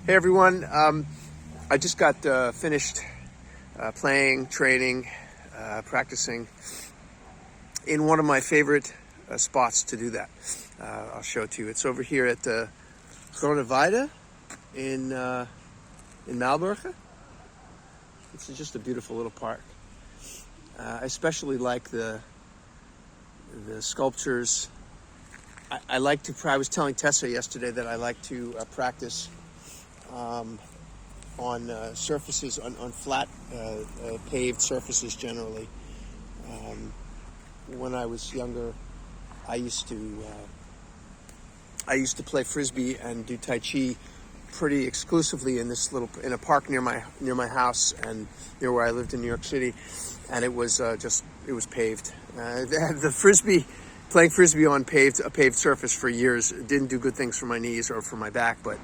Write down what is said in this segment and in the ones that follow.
Hey everyone, I just got finished playing, training, practicing in one of my favorite spots to do that. I'll show it to you. It's over here at Groeneweide in Malburgen. It's just a beautiful little park. I especially like the sculptures. I like to. I was telling Tessa yesterday that I like to practice on surfaces, on flat paved surfaces generally. When I was younger, I used to play frisbee and do Taiji pretty exclusively in a park near my house and near where I lived in New York City, and it was paved. Playing frisbee on a paved surface for years didn't do good things for my knees or for my back, but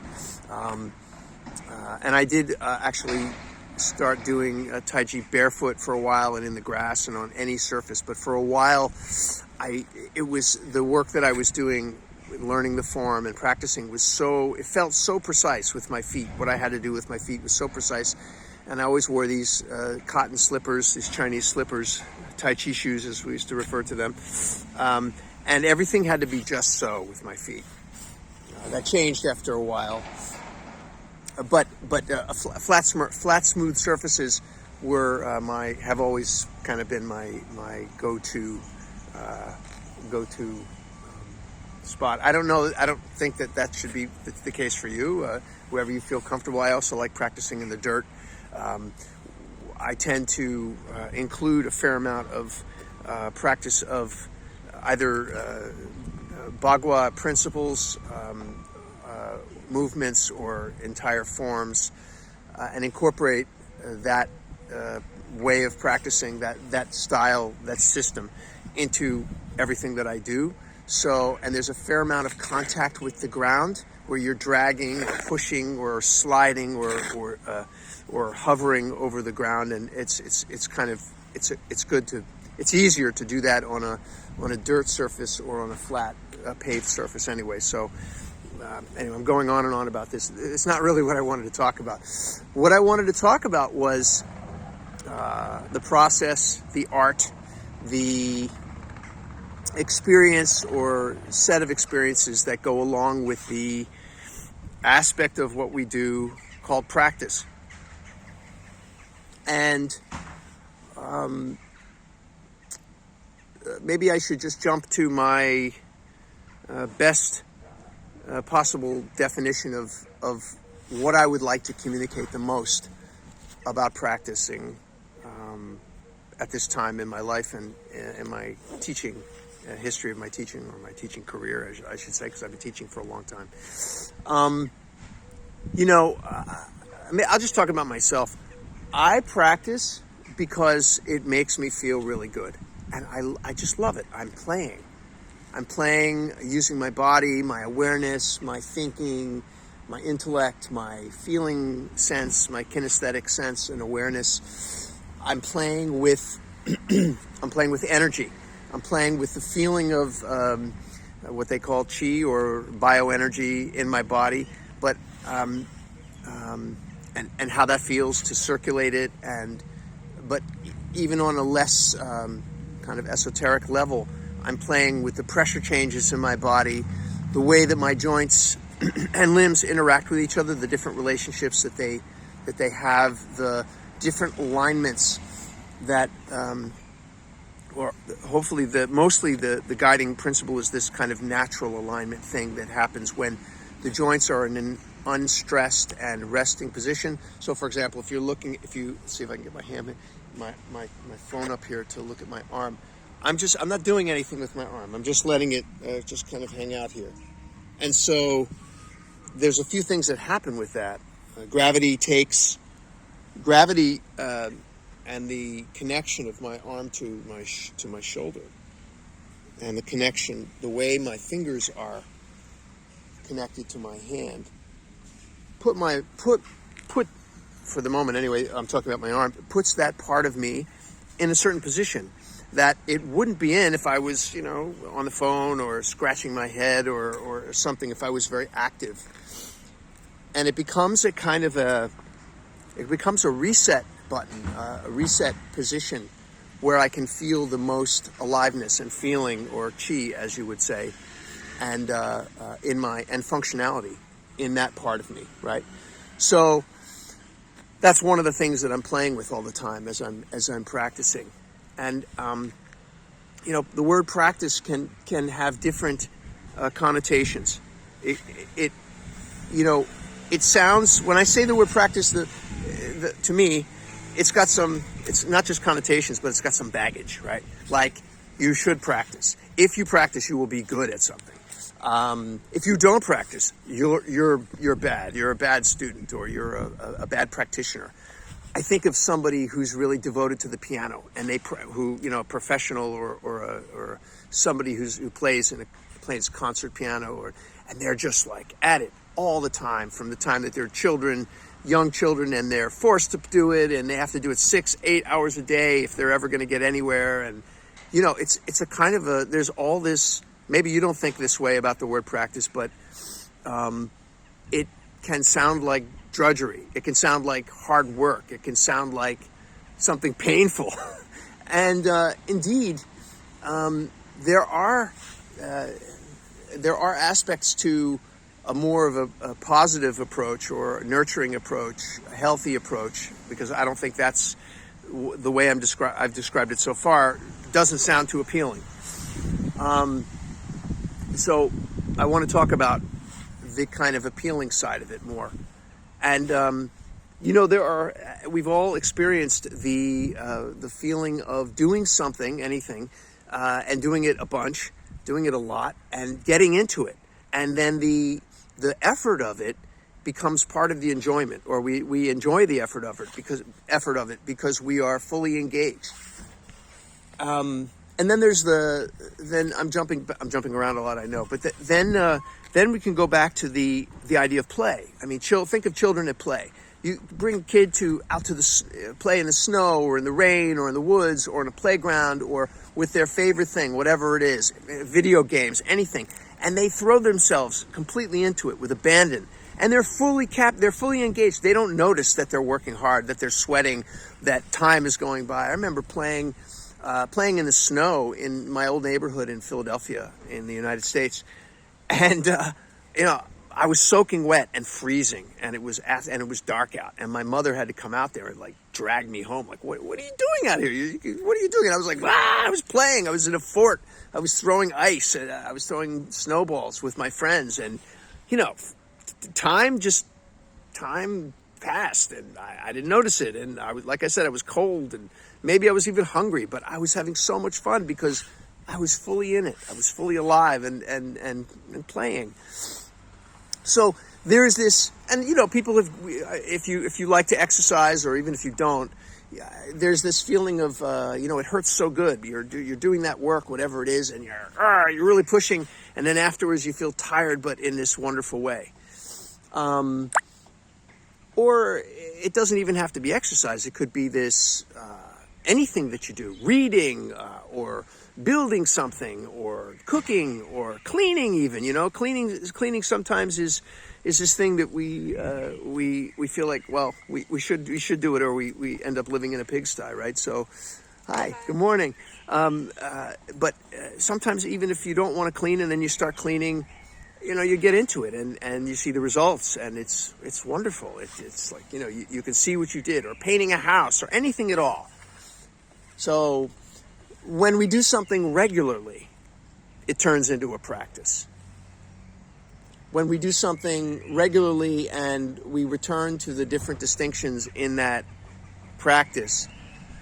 and I did actually start doing Taiji barefoot for a while and in the grass and on any surface. But for a while, it was the work that I was doing, learning the form and practicing it felt so precise with my feet. What I had to do with my feet was so precise. And I always wore these cotton slippers, these Chinese slippers, Tai Chi shoes as we used to refer to them. And everything had to be just so with my feet. That changed after a while. But flat, smooth surfaces have always kind of been my go-to spot. I don't think that should be the case for you. Wherever you feel comfortable. I also like practicing in the dirt. I tend to include a fair amount of practice of either Bagua principles, movements, or entire forms, and incorporate that way of practicing, that style, that system into everything that I do. And there's a fair amount of contact with the ground where you're dragging, or pushing, or sliding, or hovering over the ground, and it's easier to do that on a dirt surface or on a flat paved surface anyway. So anyway, I'm going on and on about this. It's not really what I wanted to talk about. What I wanted to talk about was the process, the art, the experience or set of experiences that go along with the aspect of what we do called practice. And maybe I should just jump to my best possible definition of what I would like to communicate the most about practicing at this time in my life and in my teaching history of my teaching, or my teaching career, I should say, because I've been teaching for a long time. I'll just talk about myself. I practice because it makes me feel really good, and I just love it. I'm playing using my body, my awareness, my thinking, my intellect, my feeling sense, my kinesthetic sense and awareness. I'm playing with energy. I'm playing with the feeling of what they call chi or bioenergy in my body, but and how that feels to circulate it, but even on a less kind of esoteric level, I'm playing with the pressure changes in my body, the way that my joints and limbs interact with each other, the different relationships that they have, the different alignments that, or hopefully mostly the guiding principle is this kind of natural alignment thing that happens when the joints are in an unstressed and resting position. So, for example, if you see if I can get my phone up here to look at my arm. I'm not doing anything with my arm. I'm just letting it just kind of hang out here. And so there's a few things that happen with that. Gravity and the connection of my arm to my shoulder, and the connection, the way my fingers are connected to my hand, put for the moment anyway, I'm talking about my arm, puts that part of me in a certain position that it wouldn't be in if I was, on the phone or scratching my head or something, if I was very active. and it becomes it becomes a reset button, a reset position where I can feel the most aliveness and feeling, or chi, as you would say, and and functionality in that part of me, right? So that's one of the things that I'm playing with all the time as I'm practicing, and the word practice can have different connotations. It it sounds, when I say the word practice, to me, it's not just connotations, but it's got some baggage, right? Like, you should practice. If you practice, you will be good at something. If you don't practice, you're bad. You're a bad student, or you're a bad practitioner. I think of somebody who's really devoted to the piano, and a professional, or somebody who plays concert piano, and they're just like at it all the time, from the time that they're young children, and they're forced to do it, and they have to do it 6-8 hours a day if they're ever going to get anywhere. And it's a kind of there's all this. Maybe you don't think this way about the word practice, but it can sound like drudgery. It can sound like hard work. It can sound like something painful. And indeed, there are aspects to a more of a positive approach, or a nurturing approach, a healthy approach, because I don't think that's the way I've described it so far. Doesn't sound too appealing. So I want to talk about the kind of appealing side of it more. And we've all experienced the feeling of doing something, anything, and doing it a bunch, doing it a lot, and getting into it, and then the effort of it becomes part of the enjoyment, or we enjoy the effort of it because we are fully engaged. And then then I'm jumping around a lot, I know, but then we can go back to the idea of play. I mean, think of children at play. You bring a kid out to play in the snow, or in the rain, or in the woods, or in a playground, or with their favorite thing, whatever it is, video games, anything, and they throw themselves completely into it with abandon, and they're fully engaged. They don't notice that they're working hard, that they're sweating, that time is going by. I remember playing in the snow in my old neighborhood in Philadelphia, in the United States, and I was soaking wet and freezing, and it was dark out, and my mother had to come out there and like drag me home. Like, what are you doing out here? What are you doing? And I was like, I was playing. I was in a fort. I was throwing ice. And I was throwing snowballs with my friends, and time passed, and I didn't notice it. And like I said, I was cold, and maybe I was even hungry, but I was having so much fun because I was fully in it. I was fully alive and playing. So there is this, and people if you like to exercise, or even if you don't, there's this feeling of it hurts so good. You're doing that work, whatever it is, and you're really pushing, and then afterwards you feel tired, but in this wonderful way. Or it doesn't even have to be exercise. It could be this anything that you do, reading, or building something, or cooking, or cleaning even. Cleaning sometimes is this thing that we feel like, well, we should do it, or we end up living in a pigsty, right? So, hi, good morning. But sometimes even if you don't want to clean and then you start cleaning, you get into it and you see the results, and it's wonderful. It's like, you can see what you did, or painting a house, or anything at all. So when we do something regularly, it turns into a practice. When we do something regularly and we return to the different distinctions in that practice,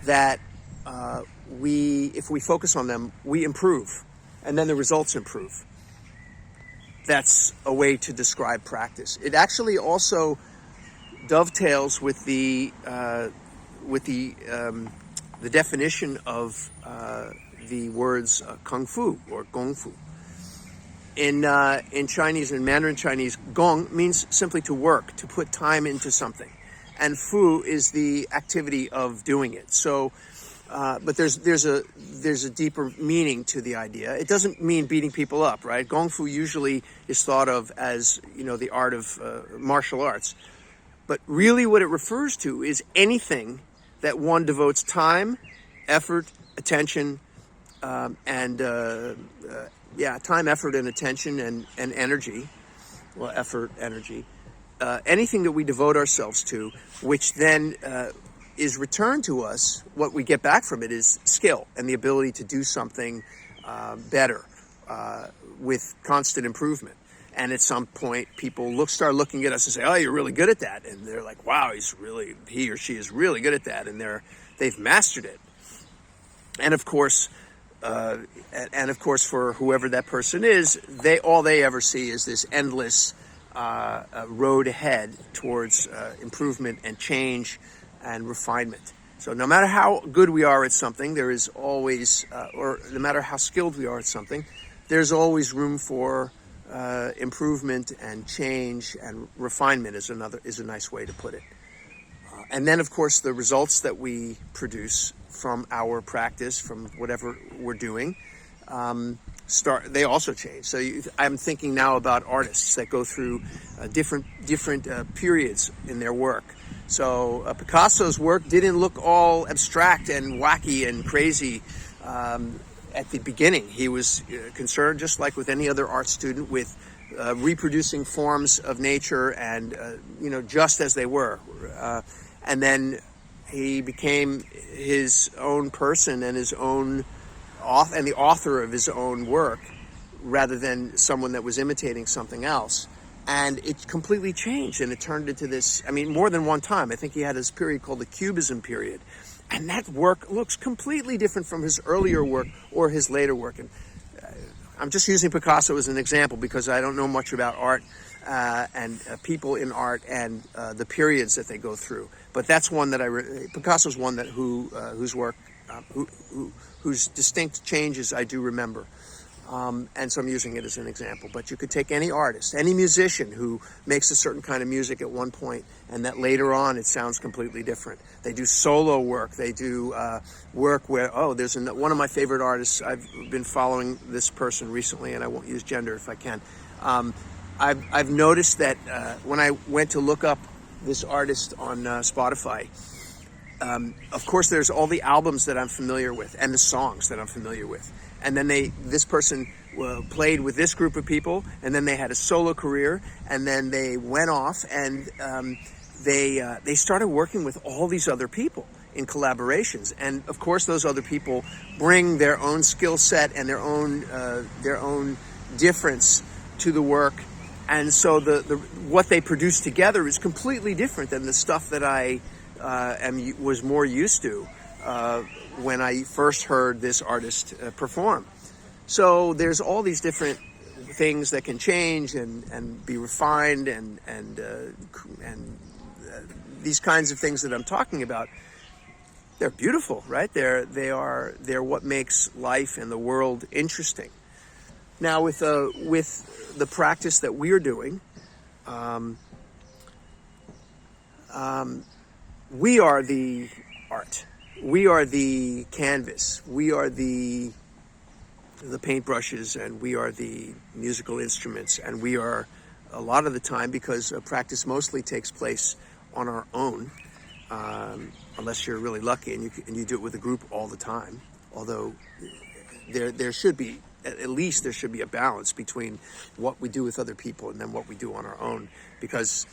that if we focus on them, we improve, and then the results improve. That's a way to describe practice. It actually also dovetails with the definition of the words kung fu or gong fu. In Chinese, in Mandarin Chinese, gong means simply to work, to put time into something, and fu is the activity of doing it. So But there's a deeper meaning to the idea. It doesn't mean beating people up, right? Gong Fu usually is thought of as, the art of martial arts. But really what it refers to is anything that one devotes time, effort, attention, time, effort, and attention, and energy. Well, effort, energy. Anything that we devote ourselves to, which then is returned to us, what we get back from it is skill and the ability to do something better with constant improvement. And at some point, people start looking at us and say, "Oh, you're really good at that," and they're like, "Wow, he or she is really good at that," and they've mastered it. And of course, for whoever that person is, all they ever see is this endless road ahead towards improvement and change and refinement. So no matter how good we are at something, there is always, or no matter how skilled we are at something, there's always room for improvement and change, and refinement is a nice way to put it. And then, of course, the results that we produce from our practice, from whatever we're doing, they also change. So I'm thinking now about artists that go through different periods in their work. So Picasso's work didn't look all abstract and wacky and crazy at the beginning. He was concerned, just like with any other art student, with reproducing forms of nature and just as they were. And then he became his own person and his own and the author of his own work, rather than someone that was imitating something else. And it completely changed, and it turned into this, more than one time. I think he had this period called the Cubism period. And that work looks completely different from his earlier work or his later work. And I'm just using Picasso as an example because I don't know much about art and people in art and the periods that they go through. But that's one that Picasso's one that whose work, whose distinct changes I do remember. And so I'm using it as an example. But you could take any artist, any musician who makes a certain kind of music at one point, and that later on it sounds completely different. They do solo work. They do work where, there's one of my favorite artists. I've been following this person recently, and I won't use gender if I can. I've noticed that when I went to look up this artist on Spotify, of course, there's all the albums that I'm familiar with and the songs that I'm familiar with. And then this person played with this group of people, and then they had a solo career, and then they went off and they started working with all these other people in collaborations. And of course, those other people bring their own skill set and their own difference to the work. And so what they produce together is completely different than the stuff that I was more used to when I first heard this artist perform. So there's all these different things that can change and be refined, and these kinds of things that I'm talking about. They're beautiful, right? They're what makes life and the world interesting. Now, with the practice that we're doing, we are the art. We are the canvas. We are the paintbrushes, and we are the musical instruments. And we are, a lot of the time, because practice mostly takes place on our own, unless you're really lucky and you do it with a group all the time. Although there should be, at least there should be a balance between what we do with other people and then what we do on our own. Because,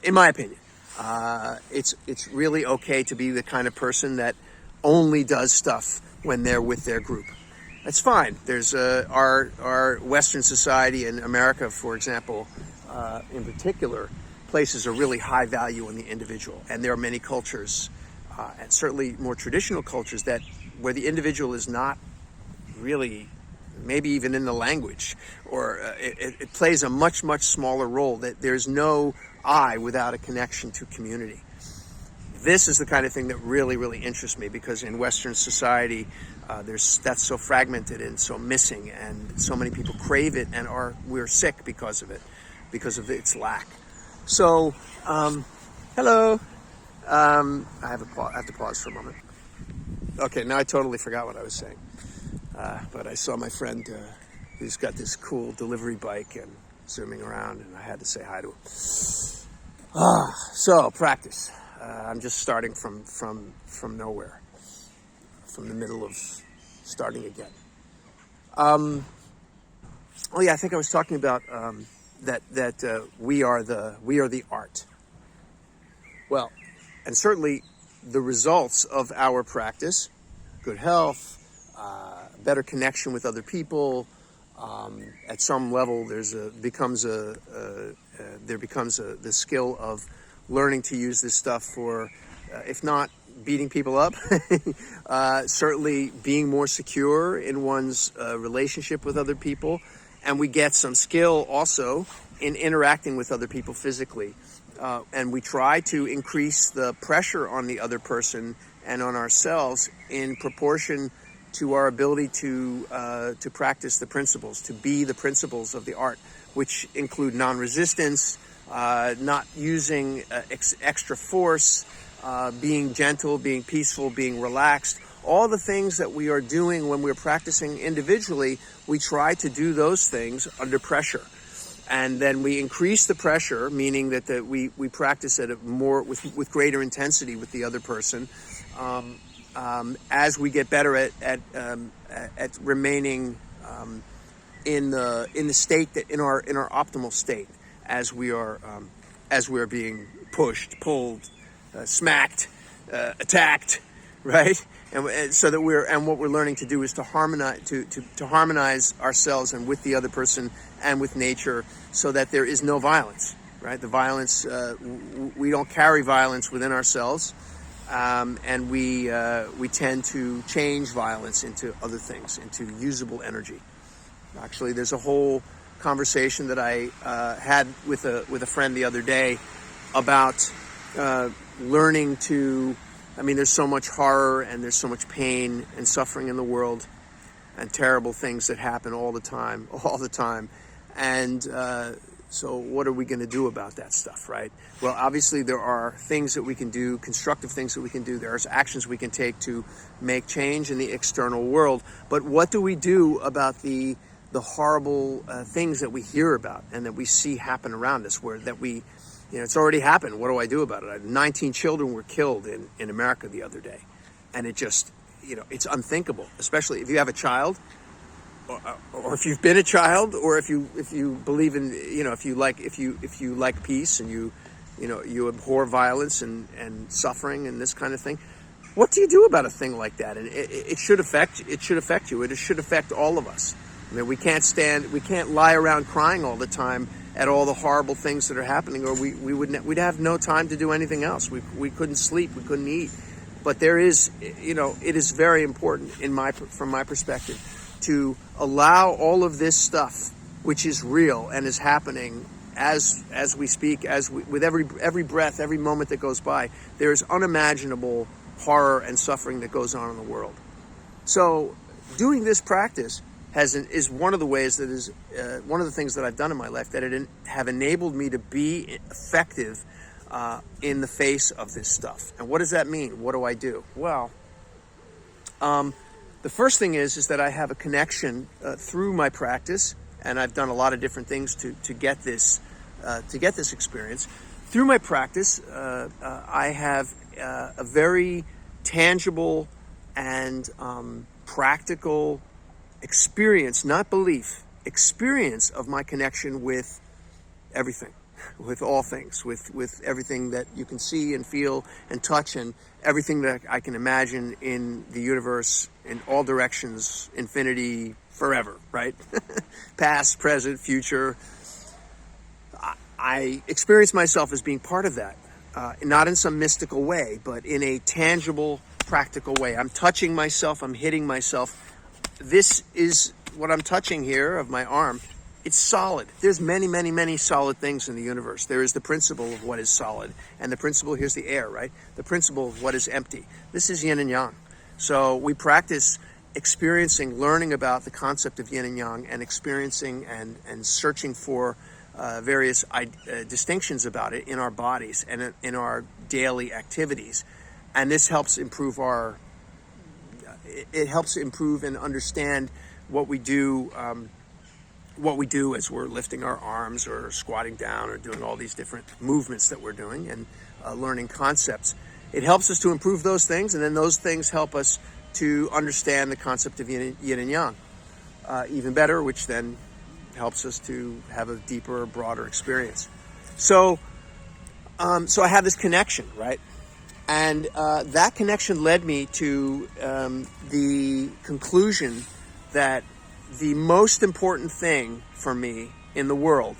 in my opinion, it's really okay to be the kind of person that only does stuff when they're with their group. That's fine. There's our Western society in America, for example, in particular, places a really high value on the individual. And there are many cultures, and certainly more traditional cultures, where the individual is not really, maybe even in the language, or it plays a much, much smaller role, that there's no I without a connection to community. This is the kind of thing that really, really interests me, because in Western society, that's so fragmented and so missing, and so many people crave it and we're sick because of it, because of its lack. So, hello. I have to pause for a moment. Okay, now I totally forgot what I was saying. But I saw my friend who's got this cool delivery bike and zooming around, and I had to say hi to him. So practice. I'm just starting from nowhere, from the middle of starting again. Oh yeah, I think I was talking about that we are the art. Well, and certainly the results of our practice, good health, better connection with other people. At some level, there becomes the skill of learning to use this stuff for, if not beating people up, certainly being more secure in one's relationship with other people. And we get some skill also in interacting with other people physically. And we try to increase the pressure on the other person and on ourselves in proportion to our ability to practice the principles, to be the principles of the art, which include non-resistance, not using extra force, being gentle, being peaceful, being relaxed. All the things that we are doing when we're practicing individually, we try to do those things under pressure. And then we increase the pressure, meaning that we practice at with greater intensity with the other person, as we get better at remaining in the state that in our optimal state, as we are being pushed, pulled, smacked, attacked, right? And so that what we're learning to do is to harmonize ourselves and with the other person and with nature, so that there is no violence, right? The violence, we don't carry violence within ourselves, and we tend to change violence into other things, into usable energy. Actually, there's a whole conversation that I had with a friend the other day about learning to. I mean, there's so much horror and there's so much pain and suffering in the world, and terrible things that happen all the time. And so what are we going to do about that stuff, right? Well, obviously there are things that we can do, constructive things that we can do. There's actions we can take to make change in the external world. But what do we do about the horrible things that we hear about and that we see happen around us, it's already happened. What do I do about it? 19 children were killed in America the other day. And it just, it's unthinkable, especially if you have a child, or if you've been a child, or if you believe in, if you like peace and you abhor violence and suffering and this kind of thing. What do you do about a thing like that? And it should affect you. It should affect all of us. I mean, we can't lie around crying all the time at all the horrible things that are happening, or we'd have no time to do anything else. We couldn't sleep, we couldn't eat. But there is, it is very important from my perspective to allow all of this stuff, which is real and is happening as we speak, with every breath, every moment that goes by. There is unimaginable horror and suffering that goes on in the world. So doing this practice is one of the ways that is one of the things that I've done in my life that have enabled me to be effective in the face of this stuff. And what does that mean? What do I do? Well, the first thing is that I have a connection through my practice, and I've done a lot of different things to get this experience. Through my practice, I have a very tangible and practical experience, not belief, experience of my connection with everything, with all things, with everything that you can see and feel and touch, and everything that I can imagine in the universe, in all directions, infinity, forever, right? Past, present, future. I experience myself as being part of that, not in some mystical way, but in a tangible, practical way. I'm touching myself, I'm hitting myself. This is what I'm touching here of my arm. It's solid. There's many, many, many solid things in the universe. There is the principle of what is solid. And the principle, here's the air, right? The principle of what is empty. This is yin and yang. So we practice learning about the concept of yin and yang, and experiencing and searching for various distinctions about it in our bodies and in our daily activities. And this helps improve it helps improve and understand what we do as we're lifting our arms or squatting down or doing all these different movements that we're doing and learning concepts. It helps us to improve those things, and then those things help us to understand the concept of yin and yang even better, which then helps us to have a deeper, broader experience. So I have this connection, right? And that connection led me to the conclusion that the most important thing for me in the world,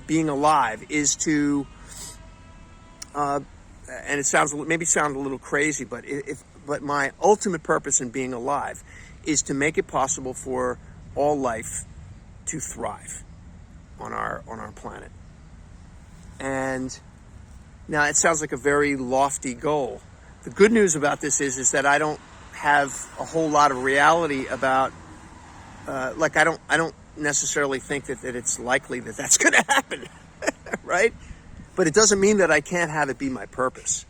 being alive, is to, and it sounds a little crazy, but my ultimate purpose in being alive is to make it possible for all life to thrive on our planet. And now it sounds like a very lofty goal. The good news about this is that I don't have a whole lot of reality about. I don't necessarily think that it's likely that that's going to happen, right? But it doesn't mean that I can't have it be my purpose.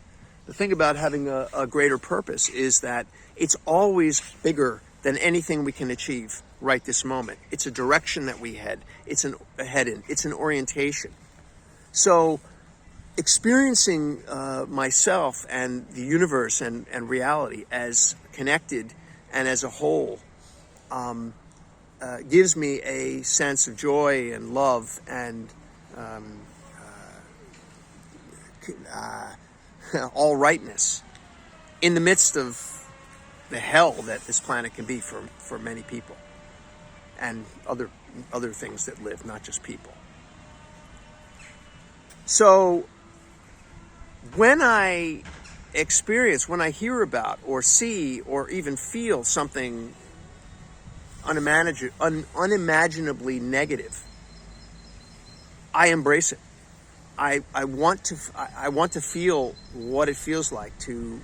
The thing about having a greater purpose is that it's always bigger than anything we can achieve right this moment. It's a direction that we head. It's an orientation. So experiencing myself and the universe and reality as connected and as a whole gives me a sense of joy and love and all rightness in the midst of the hell that this planet can be for many people and other things that live, not just people. So when I hear about or see or even feel something unimaginably negative, I embrace it. I want to feel what it feels like to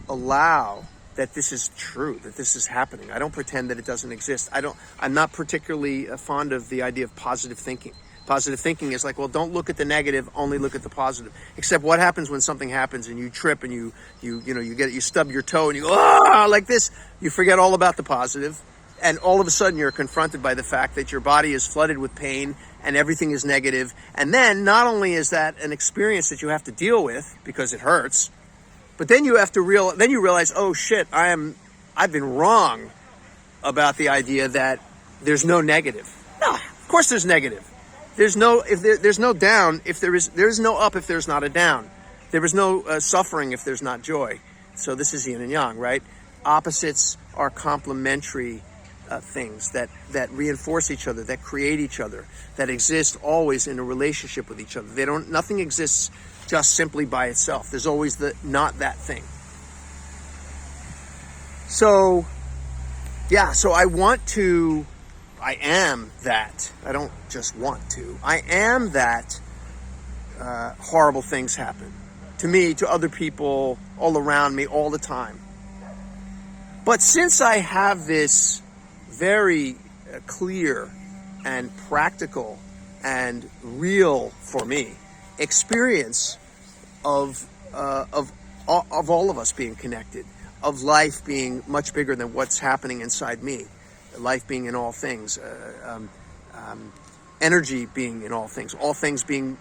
allow that this is true, that this is happening. I don't pretend that it doesn't exist. I'm not particularly fond of the idea of positive thinking. Positive thinking is like, well, don't look at the negative, only look at the positive. Except what happens when something happens and you trip and you stub your toe and you go, like this, you forget all about the positive, and all of a sudden you're confronted by the fact that your body is flooded with pain and everything is negative. And then not only is that an experience that you have to deal with because it hurts, but then you realize, oh shit, I've been wrong about the idea that there's no negative. No, of course there's negative. There's no down if there is no up if there's not a down. There is no suffering if there's not joy. So this is yin and yang, right? Opposites are complementary things that reinforce each other, that create each other, that exist always in a relationship with each other. Nothing exists just simply by itself. There's always the not that thing. So I am that. I don't just want to. I am that horrible things happen to me, to other people, all around me, all the time. But since I have this very clear and practical and real, for me, experience of all of us being connected, of life being much bigger than what's happening inside me, life being in all things, energy being in all things being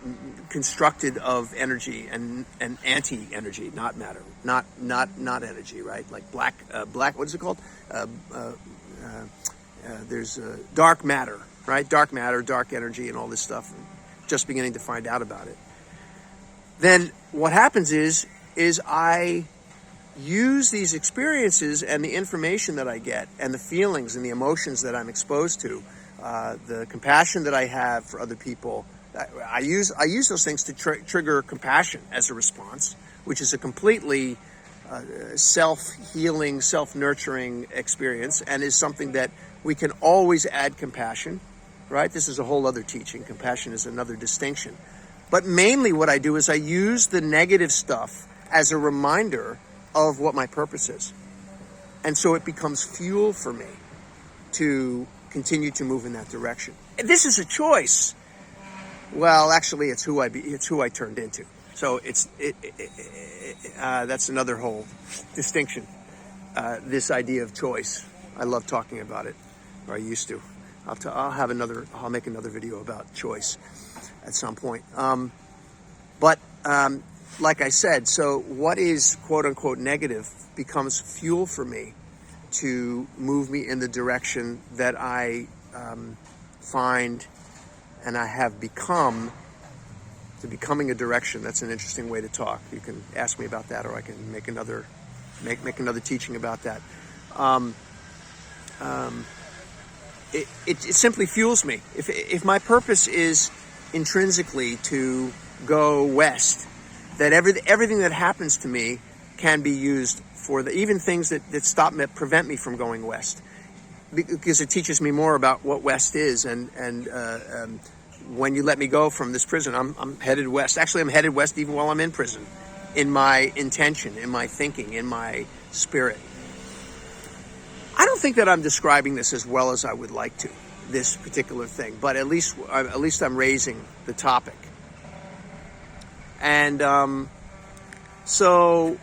constructed of energy and anti-energy, not matter, not energy, right? Like black, what is it called? There's dark matter, right? Dark matter, dark energy, and all this stuff. Just beginning to find out about it. Then what happens is I use these experiences and the information that I get and the feelings and the emotions that I'm exposed to, the compassion that I have for other people. I use those things to trigger compassion as a response, which is a completely self-healing, self-nurturing experience, and is something that we can always add compassion, right? This is a whole other teaching. Compassion is another distinction. But mainly what I do is I use the negative stuff as a reminder of what my purpose is. And so it becomes fuel for me to continue to move in that direction. And this is a choice. Well, actually, it's who I turned into. So that's another whole distinction. This idea of choice. I love talking about it, or I used to. I'll make another video about choice at some point. But like I said, so what is quote unquote negative becomes fuel for me to move me in the direction that I find and I have become. To becoming a direction. That's an interesting way to talk. You can ask me about that, or I can make another teaching about that. It simply fuels me. If my purpose is intrinsically to go west, that everything that happens to me can be used for even things that prevent me from going west, because it teaches me more about what west is and when you let me go from this prison, I'm headed west. Actually, I'm headed west even while I'm in prison, in my intention, in my thinking, in my spirit. I don't think that I'm describing this as well as I would like to, this particular thing, but at least I'm raising the topic. And so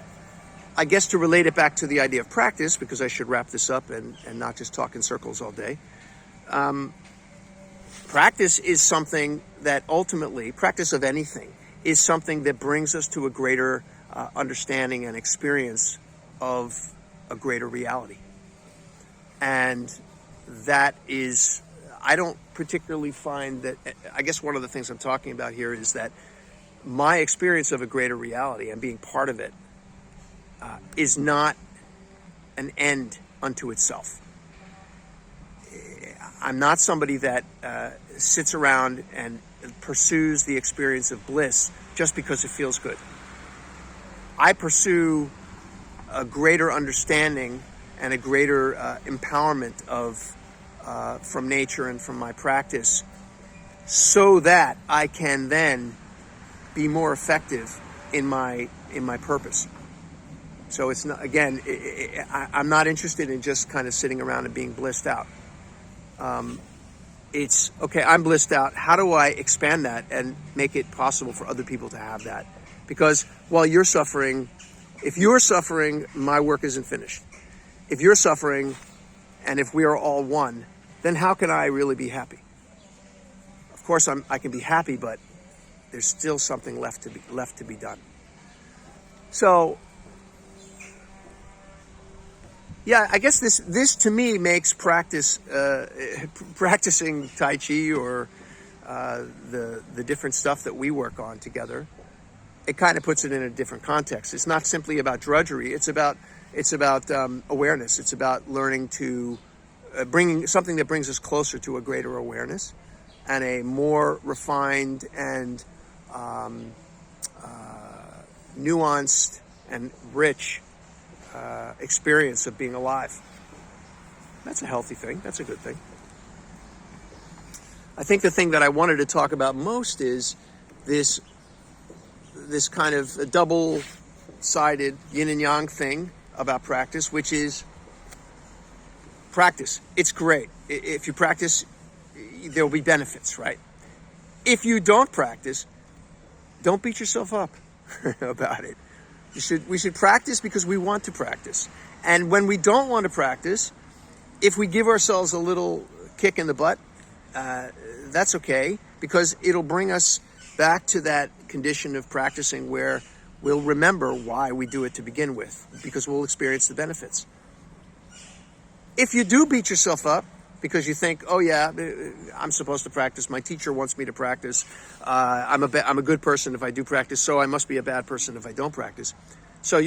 I guess to relate it back to the idea of practice, because I should wrap this up and not just talk in circles all day, practice is something that ultimately, practice of anything, is something that brings us to a greater understanding and experience of a greater reality. And that is, I don't particularly find that, I guess one of the things I'm talking about here is that my experience of a greater reality and being part of it is not an end unto itself. I'm not somebody that sits around and pursues the experience of bliss just because it feels good. I pursue a greater understanding and a greater empowerment from nature and from my practice, so that I can then be more effective in my purpose. So it's not, again, I'm not interested in just kind of sitting around and being blissed out. It's, okay, I'm blissed out. How do I expand that and make it possible for other people to have that? Because while you're suffering, if you're suffering, my work isn't finished. If you're suffering, and if we are all one, then how can I really be happy? Of course, I can be happy, but there's still something left to be done. So, yeah, I guess this to me makes practicing Tai Chi or the different stuff that we work on together. It kind of puts it in a different context. It's not simply about drudgery. It's about awareness. It's about learning to bringing something that brings us closer to a greater awareness and a more refined and nuanced and rich experience of being alive. That's a healthy thing. That's a good thing. I think the thing that I wanted to talk about most is this kind of a double-sided yin and yang thing about practice, which is practice. It's great. If you practice, there will be benefits, right? If you don't practice, don't beat yourself up about it. We should practice because we want to practice. And when we don't want to practice, if we give ourselves a little kick in the butt, that's okay, because it'll bring us back to that condition of practicing where we'll remember why we do it to begin with, because we'll experience the benefits. If you do beat yourself up because you think, oh yeah, I'm supposed to practice, my teacher wants me to practice, I'm a good person if I do practice, so I must be a bad person if I don't practice. So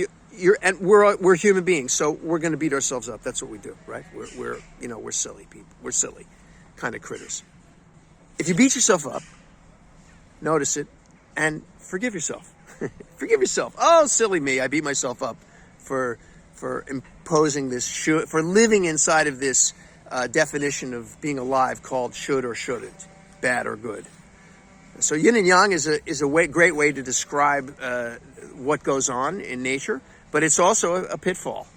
we're human beings, so we're going to beat ourselves up. That's what we do, right? We're silly people. We're silly kind of critters. If you beat yourself up, notice it and forgive yourself. Forgive yourself. Oh, silly me! I beat myself up for imposing this for living inside of this definition of being alive called should or shouldn't, bad or good. So yin and yang is a great way to describe what goes on in nature, but it's also a pitfall.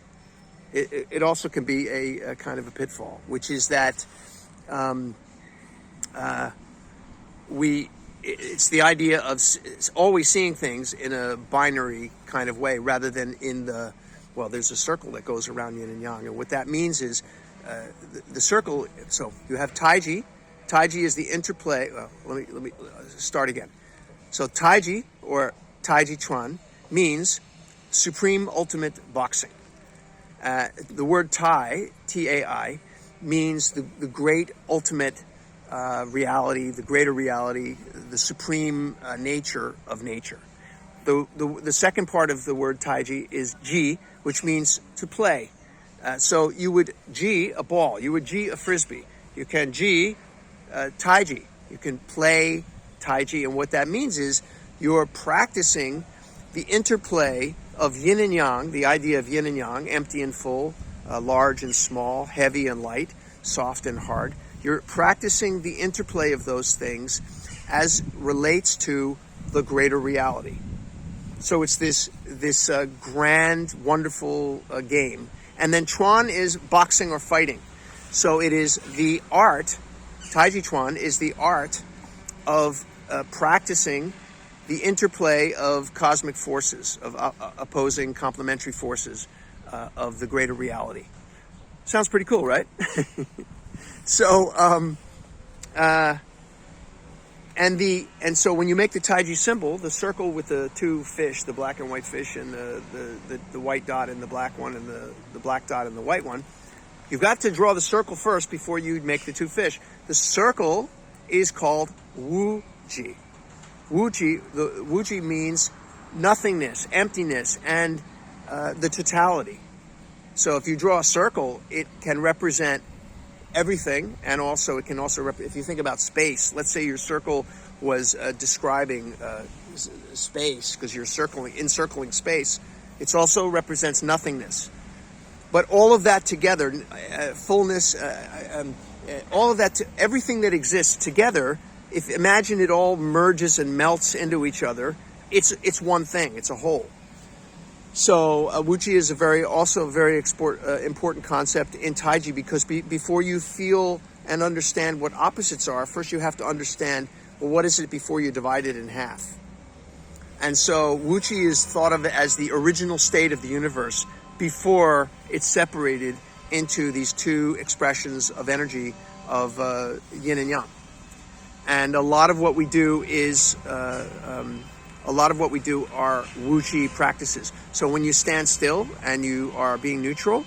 It also can be a kind of a pitfall, which is that it's the idea of always seeing things in a binary kind of way rather than in well, there's a circle that goes around yin and yang. And what that means is the circle, so you have Taiji. Taiji is the interplay. Let me start again. So Taiji, or Taiji Chuan, means supreme ultimate boxing. The word Tai, T-A-I, means the great ultimate reality, the greater reality, the supreme nature of nature. The second part of the word Taiji is Ji, which means to play. So you would Ji a ball, you would Ji a frisbee. You can Ji Taiji. You can play Taiji, and what that means is you're practicing the interplay of yin and yang, the idea of yin and yang, empty and full, large and small, heavy and light, soft and hard. You're practicing the interplay of those things as relates to the greater reality. So it's this grand, wonderful game. And then Chuan is boxing or fighting. So it is the art, Taiji Chuan is the art of practicing the interplay of cosmic forces, of opposing complementary forces of the greater reality. Sounds pretty cool, right? So, and so when you make the Taiji symbol, the circle with the two fish, the black and white fish, and the white dot and the black one, and the black dot and the white one, you've got to draw the circle first before you make the two fish. The circle is called Wu-Ji. Wu-Ji means nothingness, emptiness, and the totality. So if you draw a circle, it can represent everything, and also it can also if you think about space, let's say your circle was describing space, because you're encircling space, it also represents nothingness. But all of that together, fullness, all of that, everything that exists together, if imagine it all merges and melts into each other, it's one thing, it's a whole. So Wu-Ji is also a very important concept in Taiji, because before you feel and understand what opposites are, first you have to understand, well, what is it before you divide it in half? And so Wu-Ji is thought of as the original state of the universe before it's separated into these two expressions of energy of yin and yang. And a lot of what we do are Wu-Ji practices. So when you stand still and you are being neutral,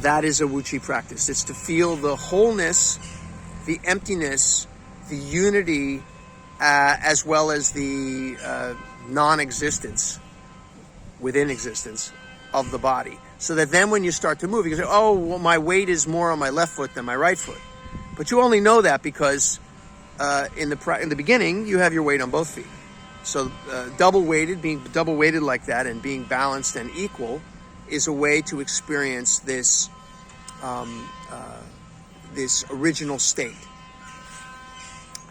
that is a Wu-Ji practice. It's to feel the wholeness, the emptiness, the unity, as well as the non-existence within existence of the body. So that then when you start to move, you can say, oh, well, my weight is more on my left foot than my right foot. But you only know that because in the beginning, you have your weight on both feet. So being double weighted like that and being balanced and equal is a way to experience this this original state.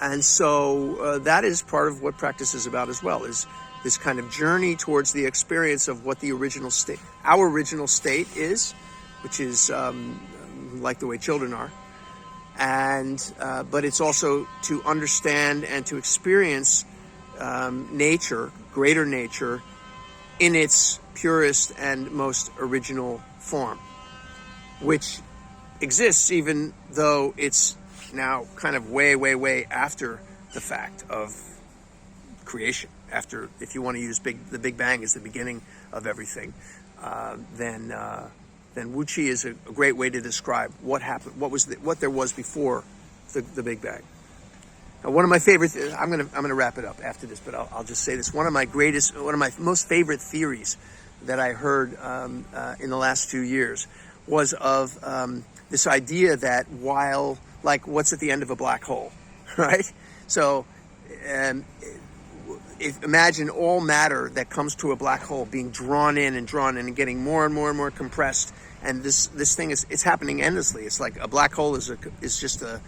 And so that is part of what practice is about as well, is this kind of journey towards the experience of what the original state, our original state is, which is like the way children are. And but it's also to understand and to experience nature, greater nature, in its purest and most original form, which exists even though it's now kind of way, way, way after the fact of creation. After, if you want to use the Big Bang as the beginning of everything, then Wu-Chi is a great way to describe what happened, what there was before the Big Bang. Now, one of my favorite, I'm gonna wrap it up after this, but I'll just say this. One of my most favorite theories that I heard in the last few years was of this idea that what's at the end of a black hole, right? So, imagine all matter that comes to a black hole being drawn in and getting more and more and more compressed, and this thing it's happening endlessly. It's like a black hole is just a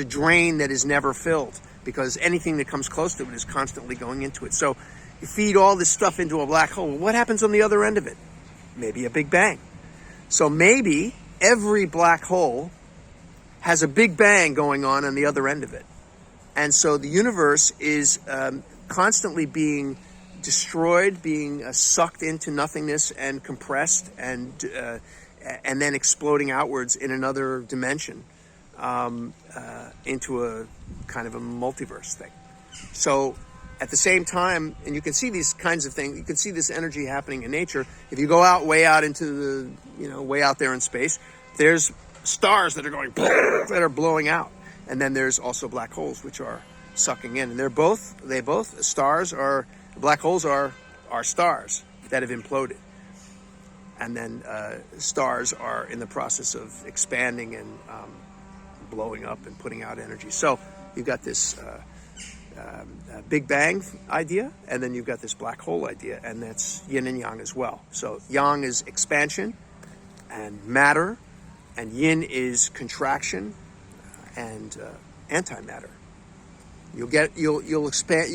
drain that is never filled, because anything that comes close to it is constantly going into it. So you feed all this stuff into a black hole. What happens on the other end of it? Maybe a Big Bang. So maybe every black hole has a big bang going on the other end of it. And so the universe is constantly being destroyed, being sucked into nothingness and compressed, and then exploding outwards in another dimension, into a kind of a multiverse thing. So at the same time, and you can see these kinds of things, you can see this energy happening in nature. If you go out, way out into the, way out there in space, there's stars that are going, that are blowing out. And then there's also black holes, which are sucking in. And black holes are stars that have imploded. And then stars are in the process of expanding and blowing up and putting out energy. So you've got this Big Bang idea, and then you've got this black hole idea, and that's yin and yang as well. So yang is expansion and matter, and yin is contraction and antimatter. You'll expand.